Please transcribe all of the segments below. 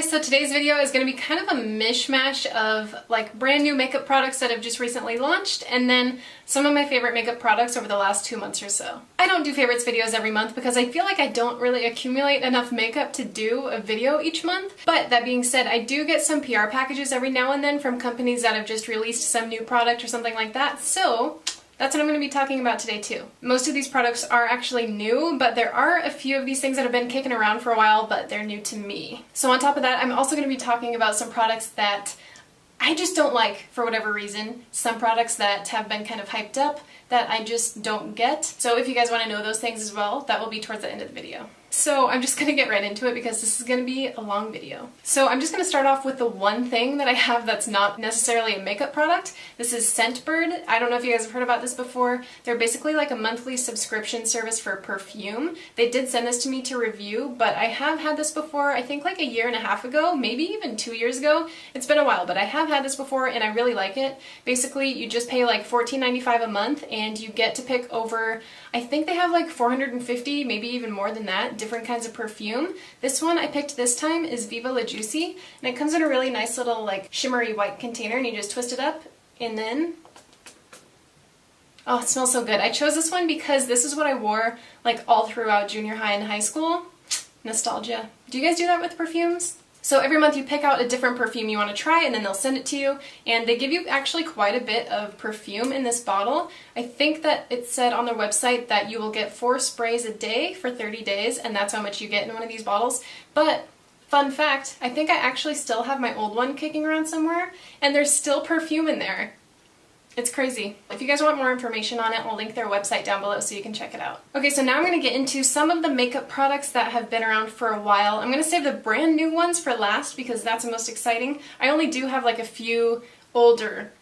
guys, so today's video is going to be kind of a mishmash of like brand new makeup products that have just recently launched and then some of my favorite makeup products over the last 2 months or so. I don't do favorites videos every month because I feel like I don't really accumulate enough makeup to do a video each month, but that being said, I do get some PR packages every now and then from companies that have just released some new product or something like that, so that's what I'm going to be talking about today too. Most of these products are actually new, but there are a few of these things that have been kicking around for a while, but they're new to me. So on top of that, I'm also going to be talking about some products that I just don't like for whatever reason. Some products that have been kind of hyped up that I just don't get. So if you guys want to know those things as well, that will be towards the end of the video. So I'm just going to get right into it because this is going to be a long video. So I'm just going to start off with the one thing that I have that's not necessarily a makeup product. This is Scentbird. I don't know if you guys have heard about this before. They're basically like a monthly subscription service for perfume. They did send this to me to review, but I have had this before, I think like a year and a half ago, maybe even 2 years ago. It's been a while, but I have had this before and I really like it. Basically, you just pay like $14.95 a month and you get to pick over, I think they have like 450, maybe even more than that, different kinds of perfume. This one I picked this time is Viva La Juicy, and it comes in a really nice little like shimmery white container and you just twist it up and then, oh, it smells so good. I chose this one because this is what I wore like all throughout junior high and high school. Nostalgia. Do you guys do that with perfumes? So every month you pick out a different perfume you want to try and then they'll send it to you, and they give you actually quite a bit of perfume in this bottle. I think that it said on their website that you will get 4 sprays a day for 30 days and that's how much you get in one of these bottles. But fun fact, I think I actually still have my old one kicking around somewhere and there's still perfume in there. It's crazy. If you guys want more information on it, I'll link their website down below so you can check it out. Okay, so now I'm going to get into some of the makeup products that have been around for a while. I'm going to save the brand new ones for last because that's the most exciting. I only do have like a few older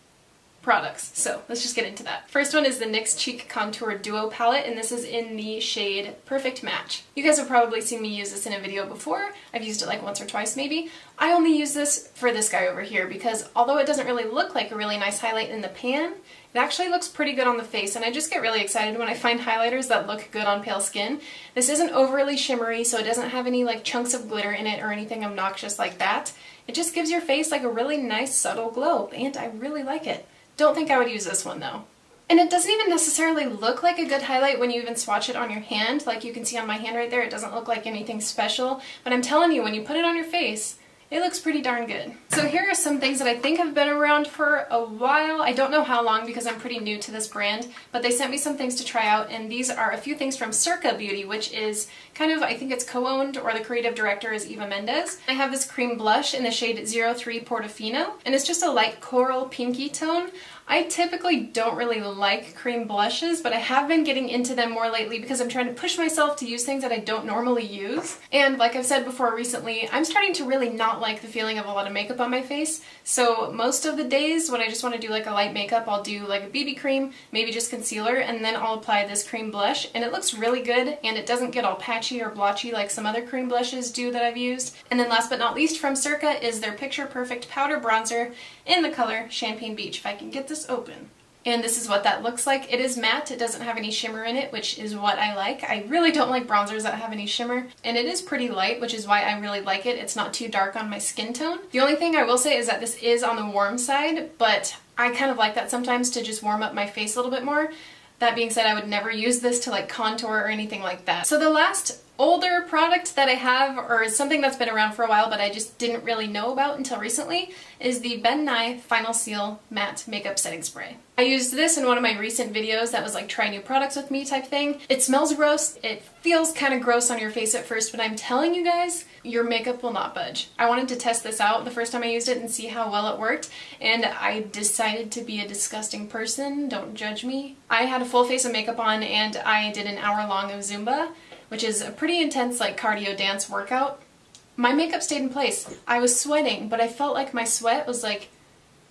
products, so let's just get into that. First one is the NYX Cheek Contour Duo Palette, and this is in the shade Perfect Match. You guys have probably seen me use this in a video before. I've used it like once or twice maybe. I only use this for this guy over here because although it doesn't really look like a really nice highlight in the pan, it actually looks pretty good on the face, and I just get really excited when I find highlighters that look good on pale skin. This isn't overly shimmery, so it doesn't have any like chunks of glitter in it or anything obnoxious like that. It just gives your face like a really nice subtle glow, and I really like it. Don't think I would use this one though. And it doesn't even necessarily look like a good highlight when you even swatch it on your hand. Like you can see on my hand right there, it doesn't look like anything special. But I'm telling you, when you put it on your face, it looks pretty darn good. So here are some things that I think have been around for a while. I don't know how long because I'm pretty new to this brand, but they sent me some things to try out, and these are a few things from Circa Beauty, which is kind of, I think it's co-owned, or the creative director is Eva Mendes. I have this cream blush in the shade 03 Portofino, and it's just a light coral pinky tone. I typically don't really like cream blushes, but I have been getting into them more lately because I'm trying to push myself to use things that I don't normally use. And like I've said before recently, I'm starting to really not like the feeling of a lot of makeup on my face. So most of the days when I just want to do like a light makeup, I'll do like a BB cream, maybe just concealer, and then I'll apply this cream blush. And it looks really good, and it doesn't get all patchy or blotchy like some other cream blushes do that I've used. And then last but not least from Circa is their Picture Perfect Powder Bronzer in the color Champagne Beach. If I can get this open. And this is what that looks like. It is matte, it doesn't have any shimmer in it, which is what I like. I really don't like bronzers that have any shimmer, and it is pretty light, which is why I really like it. It's not too dark on my skin tone. The only thing I will say is that this is on the warm side, but I kind of like that sometimes to just warm up my face a little bit more. That being said, I would never use this to like contour or anything like that. So the last older product that I have, or something that's been around for a while but I just didn't really know about until recently, is the Ben Nye Final Seal Matte Makeup Setting Spray. I used this in one of my recent videos that was like try new products with me type thing. It smells gross, it feels kind of gross on your face at first, but I'm telling you guys, your makeup will not budge. I wanted to test this out the first time I used it and see how well it worked, and I decided to be a disgusting person. Don't judge me. I had a full face of makeup on and I did an hour long of Zumba, which is a pretty intense like cardio dance workout. My makeup stayed in place. I was sweating, but I felt like my sweat was like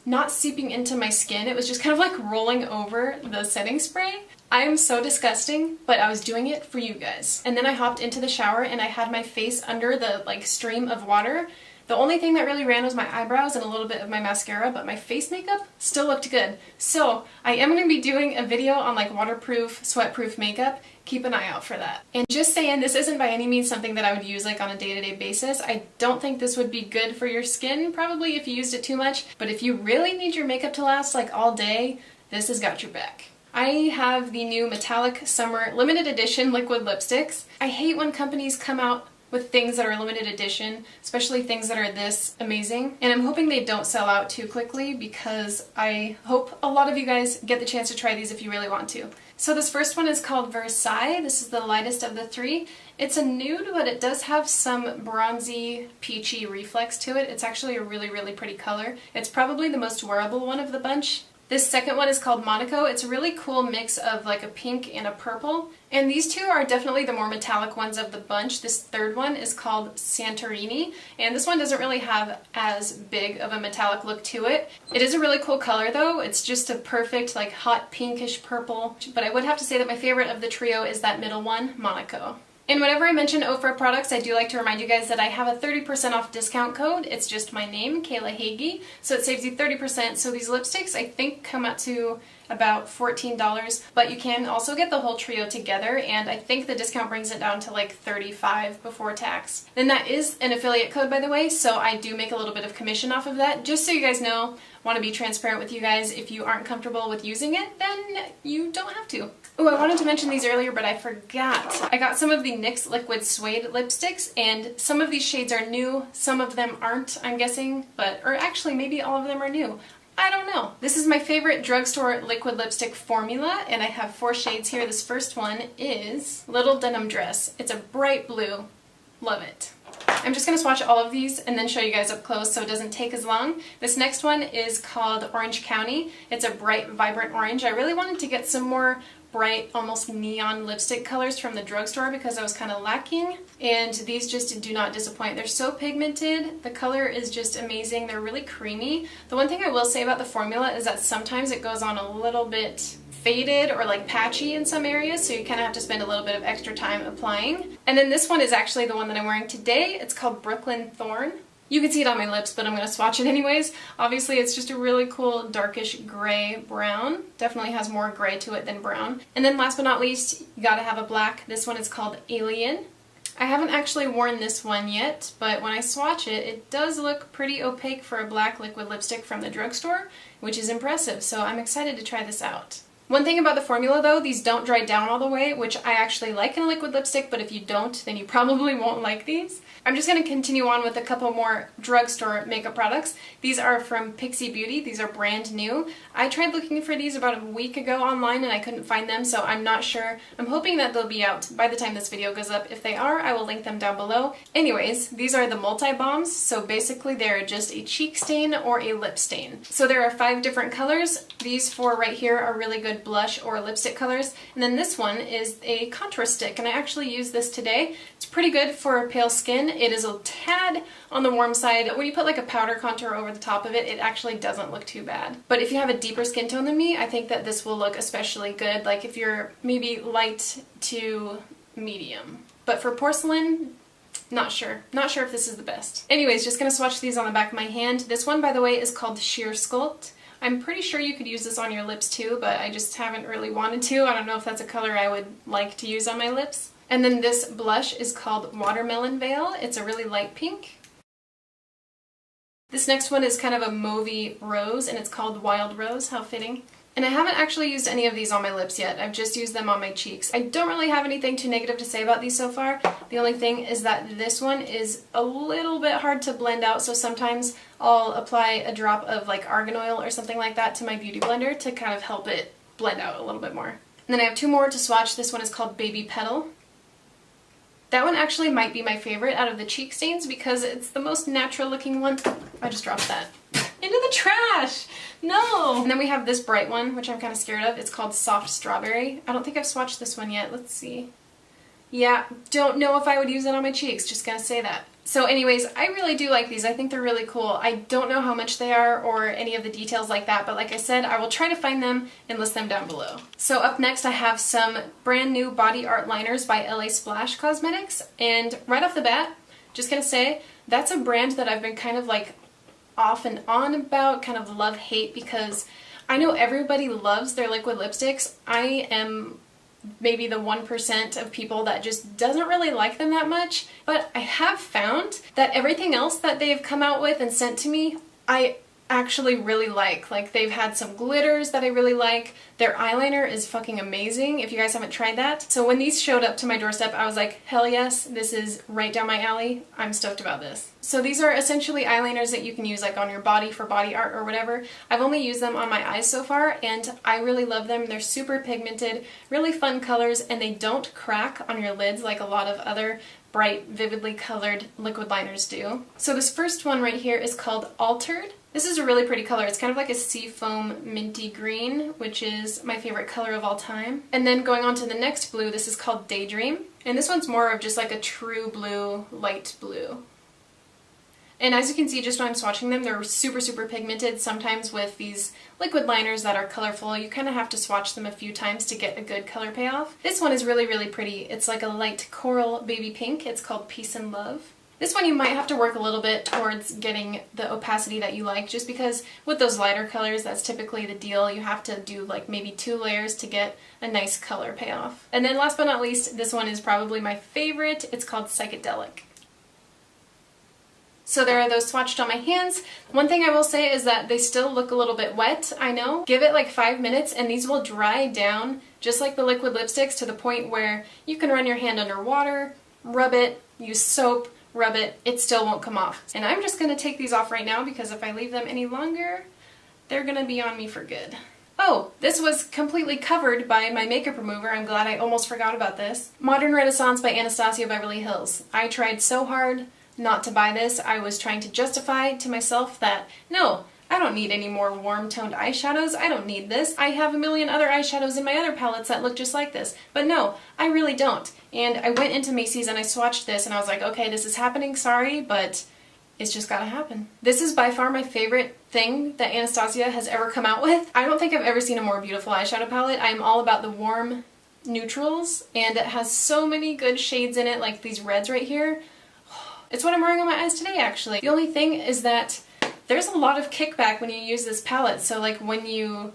not seeping into my skin. It was just kind of like rolling over the setting spray. I am so disgusting, but I was doing it for you guys. And then I hopped into the shower and I had my face under the like stream of water The only thing that really ran was my eyebrows and a little bit of my mascara, but my face makeup still looked good. So I am going to be doing a video on like waterproof, sweatproof makeup. Keep an eye out for that. And just saying, this isn't by any means something that I would use like on a day-to-day basis. I don't think this would be good for your skin, probably if you used it too much, but if you really need your makeup to last like all day, this has got your back. I have the new Metallic Summer Limited Edition liquid lipsticks. I hate when companies come out with things that are limited edition, especially things that are this amazing. And I'm hoping they don't sell out too quickly because I hope a lot of you guys get the chance to try these if you really want to. So this first one is called Versailles. This is the lightest of the three. It's a nude, but it does have some bronzy, peachy reflex to it. It's actually a really, really pretty color. It's probably the most wearable one of the bunch. This second one is called Monaco. It's a really cool mix of like a pink and a purple. And these two are definitely the more metallic ones of the bunch. This third one is called Santorini. And this one doesn't really have as big of a metallic look to it. It is a really cool color though. It's just a perfect like hot pinkish purple. But I would have to say that my favorite of the trio is that middle one, Monaco. And whenever I mention Ofra products, I do like to remind you guys that I have a 30% off discount code. It's just my name, Kayla Hagee, so it saves you 30%. So these lipsticks, I think, come out to about $14, but you can also get the whole trio together, and I think the discount brings it down to like $35 before tax. Then that is an affiliate code, by the way, so I do make a little bit of commission off of that, just so you guys know. Want to be transparent with you guys. If you aren't comfortable with using it, then you don't have to. Oh, I wanted to mention these earlier, but I forgot. I got some of the NYX Liquid Suede lipsticks, and some of these shades are new, some of them aren't, I'm guessing, or actually maybe all of them are new. I don't know. This is my favorite drugstore liquid lipstick formula, and I have 4 shades here. This first one is Little Denim Dress. It's a bright blue. Love it. I'm just going to swatch all of these and then show you guys up close so it doesn't take as long. This next one is called Orange County. It's a bright, vibrant orange. I really wanted to get some more bright, almost neon lipstick colors from the drugstore because I was kind of lacking, and these just do not disappoint. They're so pigmented. The color is just amazing. They're really creamy. The one thing I will say about the formula is that sometimes it goes on a little bit faded or like patchy in some areas, so you kind of have to spend a little bit of extra time applying. And then this one is actually the one that I'm wearing today. It's called Brooklyn Thorn. You can see it on my lips, but I'm going to swatch it anyways. Obviously, it's just a really cool darkish gray brown. Definitely has more gray to it than brown. And then last but not least, you gotta have a black. This one is called Alien. I haven't actually worn this one yet, but when I swatch it, it does look pretty opaque for a black liquid lipstick from the drugstore, which is impressive, so I'm excited to try this out. One thing about the formula though, these don't dry down all the way, which I actually like in a liquid lipstick, but if you don't, then you probably won't like these. I'm just going to continue on with a couple more drugstore makeup products. These are from Pixie Beauty. These are brand new. I tried looking for these about a week ago online and I couldn't find them, so I'm not sure. I'm hoping that they'll be out by the time this video goes up. If they are, I will link them down below. Anyways, these are the multi-balms, so basically they're just a cheek stain or a lip stain. So there are 5 different colors. These 4 right here are really good blush or lipstick colors, and then this one is a contour stick, and I actually used this today. It's pretty good for pale skin. It is a tad on the warm side. When you put like a powder contour over the top of it, it actually doesn't look too bad. But if you have a deeper skin tone than me, I think that this will look especially good, like if you're maybe light to medium. But for porcelain, not sure. Not sure if this is the best. Anyways, just gonna swatch these on the back of my hand. This one, by the way, is called Sheer Sculpt. I'm pretty sure you could use this on your lips too, but I just haven't really wanted to. I don't know if that's a color I would like to use on my lips. And then this blush is called Watermelon Veil. It's a really light pink. This next one is kind of a mauvey rose, and it's called Wild Rose. How fitting. And I haven't actually used any of these on my lips yet. I've just used them on my cheeks. I don't really have anything too negative to say about these so far. The only thing is that this one is a little bit hard to blend out, so sometimes I'll apply a drop of like argan oil or something like that to my beauty blender to kind of help it blend out a little bit more. And then I have 2 more to swatch. This one is called Baby Petal. That one actually might be my favorite out of the cheek stains because it's the most natural looking one. I just dropped that into the trash! No! And then we have this bright one, which I'm kind of scared of. It's called Soft Strawberry. I don't think I've swatched this one yet. Let's see. Yeah, don't know if I would use it on my cheeks, just gonna say that. So anyways, I really do like these. I think they're really cool. I don't know how much they are or any of the details like that, but like I said, I will try to find them and list them down below. So up next I have some brand new body art liners by LA Splash Cosmetics, and right off the bat, just gonna say, That's a brand that I've been kind of like off and on about, kind of love-hate, because I know everybody loves their liquid lipsticks. I am maybe the 1% of people that just doesn't really like them that much, but I have found that everything else that they've come out with and sent to me, I actually really like. Like, they've had some glitters that I really like. Their eyeliner is fucking amazing if you guys haven't tried that. So when these showed up to my doorstep, I was like, hell yes, this is right down my alley. I'm stoked about this. So these are essentially eyeliners that you can use like on your body for body art or whatever. I've only used them on my eyes so far, and I really love them. They're super pigmented, really fun colors, and they don't crack on your lids like a lot of other bright, vividly colored liquid liners do. So this first one right here is called Altered. This is a really pretty color. It's kind of like a seafoam minty green, which is my favorite color of all time. And then going on to the next blue, this is called Daydream. And this one's more of just like a true blue, light blue. And as you can see, just when I'm swatching them, they're super, super pigmented. Sometimes with these liquid liners that are colorful, you kind of have to swatch them a few times to get a good color payoff. This one is really, really pretty. It's like a light coral baby pink. It's called Peace and Love. This one you might have to work a little bit towards getting the opacity that you like, just because with those lighter colors, that's typically the deal. You have to do like maybe 2 layers to get a nice color payoff. And then last but not least, this one is probably my favorite. It's called Psychedelic. So there are those swatched on my hands. One thing I will say is that they still look a little bit wet, I know. Give it like 5 minutes and these will dry down just like the liquid lipsticks to the point where you can run your hand under water, rub it, use soap, rub it, it still won't come off. And I'm just gonna take these off right now because if I leave them any longer, they're gonna be on me for good. Oh, this was completely covered by my makeup remover. I'm glad I almost forgot about this. Modern Renaissance by Anastasia Beverly Hills. I tried so hard not to buy this. I was trying to justify to myself that, no, I don't need any more warm-toned eyeshadows. I don't need this. I have a million other eyeshadows in my other palettes that look just like this. But no, I really don't. And I went into Macy's and I swatched this and I was like, okay, this is happening, sorry, but it's just gotta happen. This is by far my favorite thing that Anastasia has ever come out with. I don't think I've ever seen a more beautiful eyeshadow palette. I'm all about the warm neutrals, and it has so many good shades in it, like these reds right here. It's what I'm wearing on my eyes today, actually. The only thing is that there's a lot of kickback when you use this palette, so like when you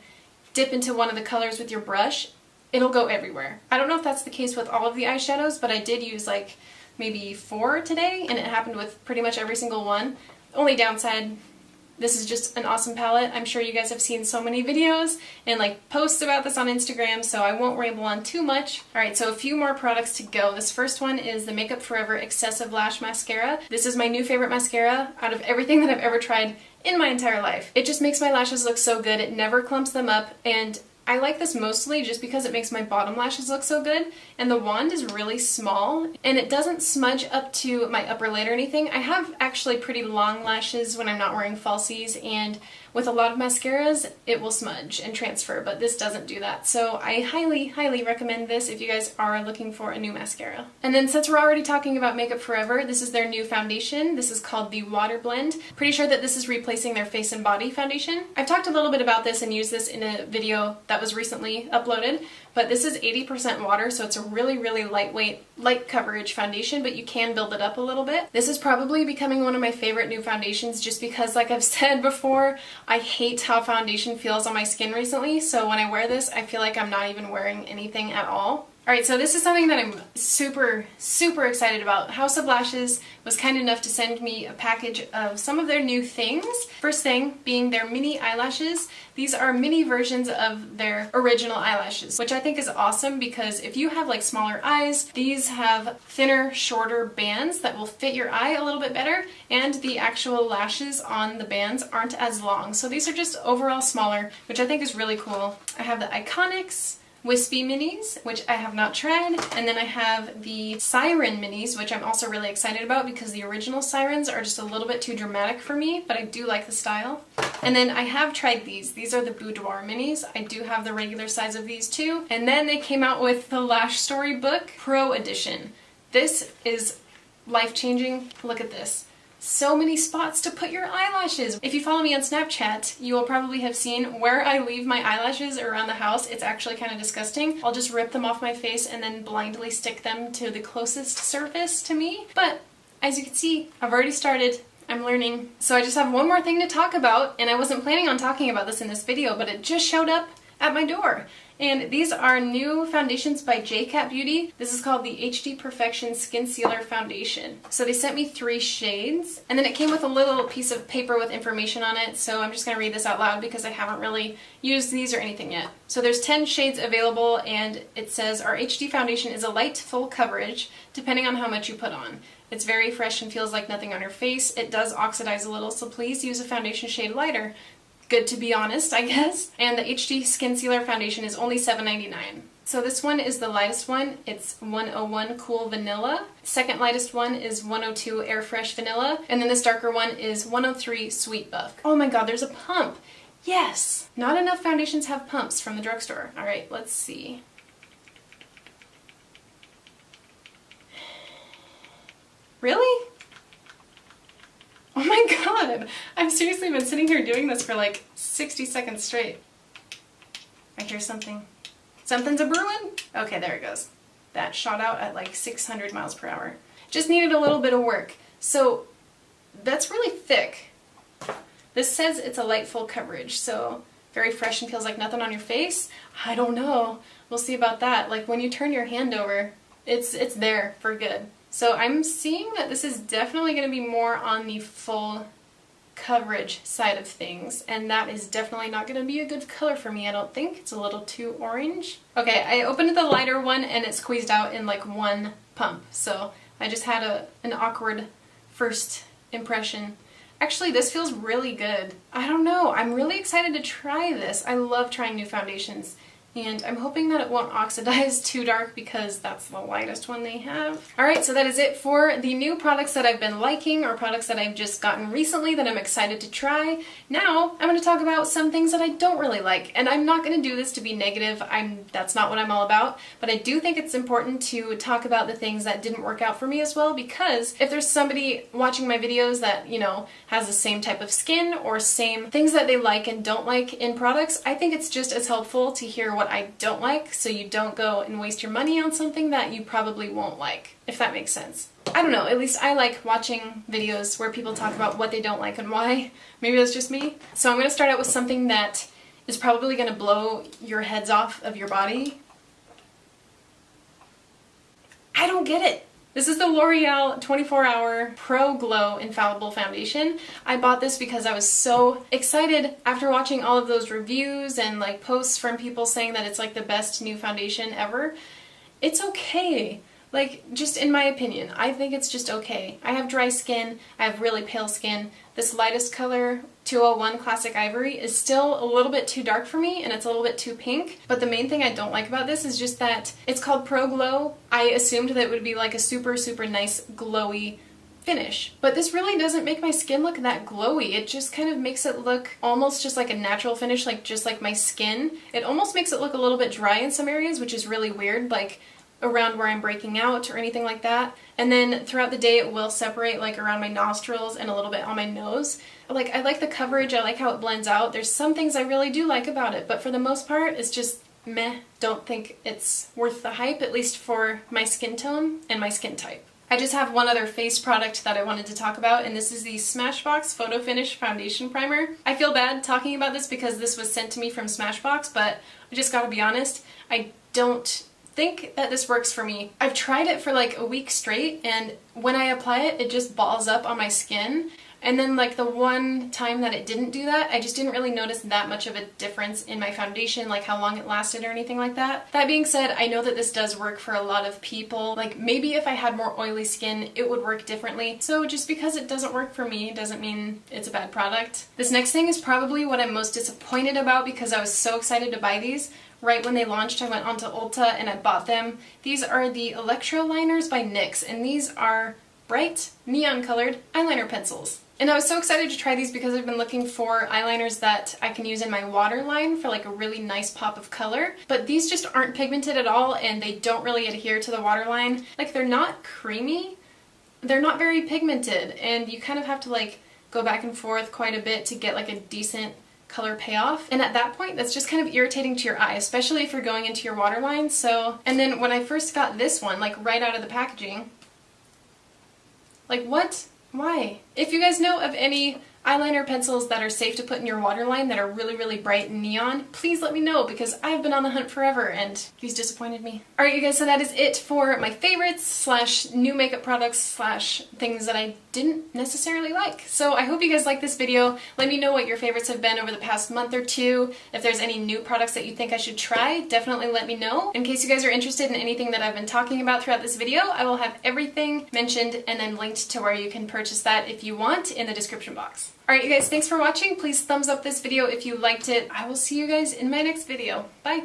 dip into one of the colors with your brush, it'll go everywhere. I don't know if that's the case with all of the eyeshadows, but I did use like maybe 4 today, and it happened with pretty much every single one. Only downside, this is just an awesome palette. I'm sure you guys have seen so many videos and like posts about this on Instagram, so I won't ramble on too much. Alright, so a few more products to go. This first one is the Makeup Forever Excessive Lash Mascara. This is my new favorite mascara out of everything that I've ever tried in my entire life. It just makes my lashes look so good. It never clumps them up, and I like this mostly just because it makes my bottom lashes look so good, and the wand is really small and it doesn't smudge up to my upper lid or anything. I have actually pretty long lashes when I'm not wearing falsies, and with a lot of mascaras it will smudge and transfer, but this doesn't do that. So I highly, highly recommend this if you guys are looking for a new mascara. And then since we're already talking about Makeup Forever, this is their new foundation. This is called the Water Blend. Pretty sure that this is replacing their Face and Body foundation. I've talked a little bit about this and used this in a video that was recently uploaded, but this is 80% water, so it's a really, really lightweight, light coverage foundation, but you can build it up a little bit. This is probably becoming one of my favorite new foundations just because, like I've said before, I hate how foundation feels on my skin recently, so when I wear this, I feel like I'm not even wearing anything at all. Alright, so this is something that I'm super, super excited about. House of Lashes was kind enough to send me a package of some of their new things. First thing being their mini eyelashes. These are mini versions of their original eyelashes, which I think is awesome because if you have like smaller eyes, these have thinner, shorter bands that will fit your eye a little bit better, and the actual lashes on the bands aren't as long. So these are just overall smaller, which I think is really cool. I have the Iconics Wispy Minis, which I have not tried, and then I have the Siren Minis, which I'm also really excited about because the original Sirens are just a little bit too dramatic for me, but I do like the style. And then I have tried these. These are the Boudoir Minis. I do have the regular size of these too. And then they came out with the Lash Storybook Pro Edition. This is life-changing. Look at this. So many spots to put your eyelashes. If you follow me on Snapchat, you will probably have seen where I leave my eyelashes around the house. It's actually kind of disgusting. I'll just rip them off my face and then blindly stick them to the closest surface to me. But as you can see, I've already started. I'm learning. So I just have one more thing to talk about, and I wasn't planning on talking about this in this video, but it just showed up at my door. And these are new foundations by JCat Beauty. This is called the HD Perfection Skin Sealer Foundation. So they sent me 3 shades, and then it came with a little piece of paper with information on it, so I'm just going to read this out loud because I haven't really used these or anything yet. So there's 10 shades available, and it says, our HD foundation is a light full coverage, depending on how much you put on. It's very fresh and feels like nothing on your face. It does oxidize a little, so please use a foundation shade lighter. Good to be honest, I guess. And the HD Skin Sealer Foundation is only $7.99. So this one is the lightest one. It's 101 Cool Vanilla. Second lightest one is 102 Air Fresh Vanilla. And then this darker one is 103 Sweet Buff. Oh my god, there's a pump! Yes! Not enough foundations have pumps from the drugstore. Alright, let's see. Really? Oh my god! I've seriously been sitting here doing this for like 60 seconds straight. I hear something. Something's a-brewing? Okay, there it goes. That shot out at like 600 miles per hour. Just needed a little bit of work. So, that's really thick. This says it's a light full coverage, so very fresh and feels like nothing on your face. I don't know. We'll see about that. Like when you turn your hand over, it's there for good. So I'm seeing that this is definitely going to be more on the full coverage side of things, and that is definitely not going to be a good color for me, I don't think. It's a little too orange. Okay, I opened the lighter one and it squeezed out in like one pump, so I just had an awkward first impression. Actually, this feels really good. I don't know, I'm really excited to try this. I love trying new foundations. And I'm hoping that it won't oxidize too dark because that's the lightest one they have. Alright, so that is it for the new products that I've been liking or products that I've just gotten recently that I'm excited to try. Now, I'm going to talk about some things that I don't really like. And I'm not going to do this to be negative. That's not what I'm all about. But I do think it's important to talk about the things that didn't work out for me as well, because if there's somebody watching my videos that, you know, has the same type of skin or same things that they like and don't like in products, I think it's just as helpful to hear what I don't like, so you don't go and waste your money on something that you probably won't like, if that makes sense. I don't know, at least I like watching videos where people talk about what they don't like and why. Maybe that's just me. So I'm going to start out with something that is probably going to blow your heads off of your body. I don't get it. This is the L'Oreal 24-Hour Pro Glow Infallible Foundation. I bought this because I was so excited after watching all of those reviews and like posts from people saying that it's like the best new foundation ever. It's okay. Like, just in my opinion, I think it's just okay. I have dry skin, I have really pale skin. This lightest color, 201 Classic Ivory, is still a little bit too dark for me and it's a little bit too pink. But the main thing I don't like about this is just that it's called Pro Glow. I assumed that it would be like a super, super nice glowy finish. But this really doesn't make my skin look that glowy. It just kind of makes it look almost just like a natural finish, like just like my skin. It almost makes it look a little bit dry in some areas, which is really weird. Like around where I'm breaking out or anything like that. And then throughout the day it will separate like around my nostrils and a little bit on my nose. Like, I like the coverage, I like how it blends out. There's some things I really do like about it, but for the most part it's just meh. Don't think it's worth the hype, at least for my skin tone and my skin type. I just have one other face product that I wanted to talk about, and this is the Smashbox Photo Finish Foundation Primer. I feel bad talking about this because this was sent to me from Smashbox, but I just gotta be honest, I don't think that this works for me. I've tried it for like a week straight, and when I apply it, it just balls up on my skin. And then like the one time that it didn't do that, I just didn't really notice that much of a difference in my foundation, like how long it lasted or anything like that. That being said, I know that this does work for a lot of people. Like maybe if I had more oily skin, it would work differently. So just because it doesn't work for me doesn't mean it's a bad product. This next thing is probably what I'm most disappointed about because I was so excited to buy these. Right when they launched, I went onto Ulta and I bought them. These are the Electroliners by NYX, and these are bright, neon-colored eyeliner pencils. And I was so excited to try these because I've been looking for eyeliners that I can use in my waterline for like a really nice pop of color. But these just aren't pigmented at all, and they don't really adhere to the waterline. Like, they're not creamy, they're not very pigmented, and you kind of have to like go back and forth quite a bit to get like a decent color payoff. And at that point, that's just kind of irritating to your eye, especially if you're going into your waterline. So, and then when I first got this one, like right out of the packaging, Like what? Why? If you guys know of any eyeliner pencils that are safe to put in your waterline that are really, really bright and neon, please let me know because I've been on the hunt forever and these disappointed me. Alright you guys, so that is it for my favorites slash new makeup products slash things that I didn't necessarily like. So I hope you guys like this video. Let me know what your favorites have been over the past month or two. If there's any new products that you think I should try, definitely let me know. In case you guys are interested in anything that I've been talking about throughout this video, I will have everything mentioned and then linked to where you can purchase that if you want in the description box. Alright you guys, thanks for watching. Please thumbs up this video if you liked it. I will see you guys in my next video. Bye!